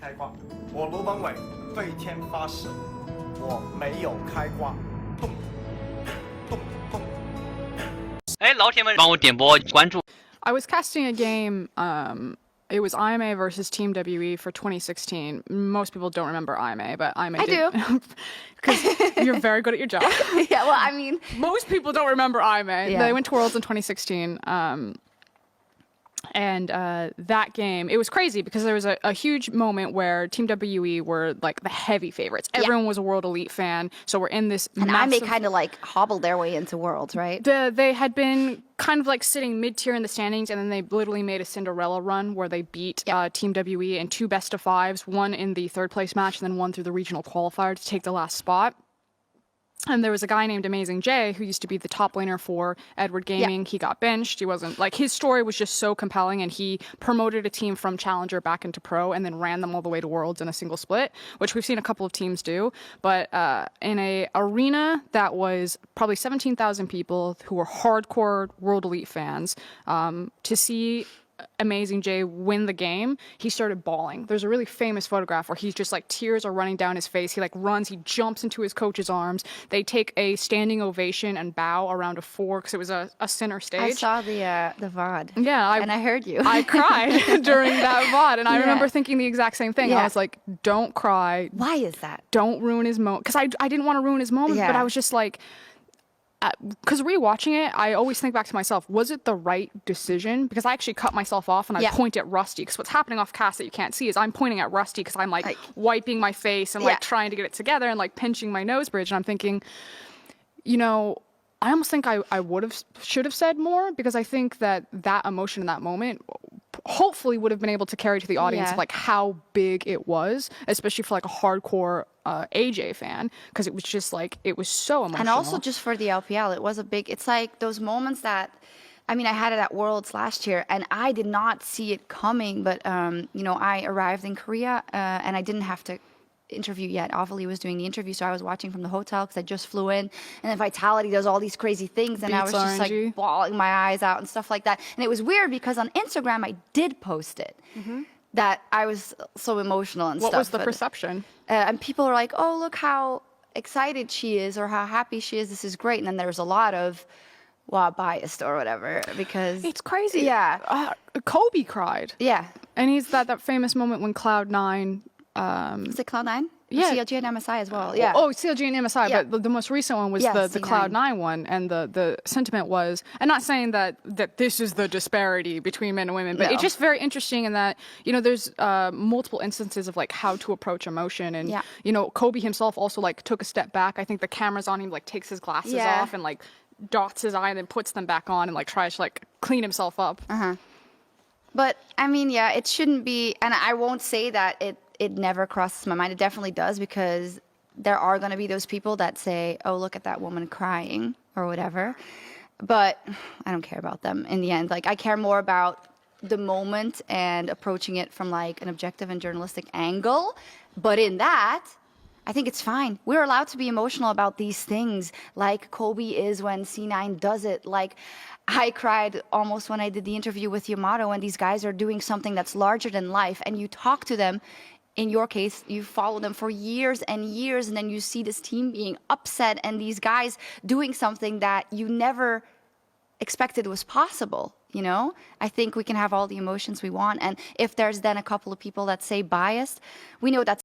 开挂。我卢本伟对天发誓，我没有开挂。动动动。哎，老铁们，帮我点播关注。I was casting a game. It was IMA versus Team WE for 2016. Most people don't remember IMA, but IMA I did. do. Because you're very good at your job. Yeah, well, I mean... Most people don't remember IMA. Yeah. They went to Worlds in 2016. And that game, it was crazy because there was a huge moment where Team WE were like the heavy favorites. Everyone was a World Elite fan, so we're in this And massive... IMA kind of like hobbled their way into Worlds, right? They had been kind of like sitting mid-tier in the standings, and then they literally made a Cinderella run where they beat Team WE in 2 best-of-5s, one in the 3rd place match, and then one through the regional qualifier to take the last spot. And there was a guy named Amazing Jay who used to be the top laner for Edward Gaming. He got benched. He wasn't like, his story was just so compelling, and he promoted a team from Challenger back into Pro and then ran them all the way to Worlds in a single split, which we've seen a couple of teams do. But in a arena that was probably 17,000 people who were hardcore World Elite fans, to see Amazing Jay win the game, he started bawling. There's a really famous photograph where he's just like, tears are running down his face. He like runs, he jumps into his coach's arms. They take a standing ovation and bow around a 4 because it was a center stage. I saw the VOD. Yeah. And I heard you. I cried during that VOD, and I remember thinking the exact same thing. I was like, don't cry. Why is that? Don't ruin his moment. Because I didn't want to ruin his moment, but I was just like, because rewatching it, I always think back to myself, was it the right decision? Because I actually cut myself off and I point at Rusty. Because what's happening off cast that you can't see is I'm pointing at Rusty because I'm like wiping my face and like trying to get it together and like pinching my nose bridge. And I'm thinking, you know, I almost think I should have said more, because I think that emotion in that moment hopefully would have been able to carry to the audience of like how big it was, especially for like a hardcore AJ fan, because it was just like, it was so emotional. And also just for the LPL, it was a big, it's like those moments that, I mean, I had it at Worlds last year and I did not see it coming, but, you know, I arrived in Korea and I didn't have to interview yet. Ovalie was doing the interview, so I was watching from the hotel because I just flew in, and then Vitality does all these crazy things, and I was just like bawling my eyes out and stuff like that. And it was weird because on Instagram I did post it, that I was so emotional and stuff. What was the perception? And people were like, oh, look how excited she is, or how happy she is, this is great. And then there was a lot of, well, biased or whatever, because it's crazy. Yeah. Kobe cried. Yeah. And he's that famous moment when Cloud9 is it Cloud9? Yeah. CLG and MSI as well. Yeah. Oh, CLG and MSI, but the most recent one was the Cloud9 one, and the sentiment was, and not saying that this is the disparity between men and women, but it's just very interesting in that, you know, there's multiple instances of like how to approach emotion, and you know, Kobe himself also like took a step back. I think the camera's on him, like takes his glasses off and like dots his eye and then puts them back on and like tries to like clean himself up. But I mean, yeah, it shouldn't be, and I won't say that it never crosses my mind. It definitely does, because there are going to be those people that say, oh, look at that woman crying or whatever. But I don't care about them in the end. Like, I care more about the moment and approaching it from like an objective and journalistic angle. But in that, I think it's fine. We're allowed to be emotional about these things, like Kobe is when C9 does it. Like, I cried almost when I did the interview with Yamato, and these guys are doing something that's larger than life, and you talk to them. In your case, you follow them for years and years, and then you see this team being upset and these guys doing something that you never expected was possible, you know? I think we can have all the emotions we want, and if there's then a couple of people that say biased, we know that's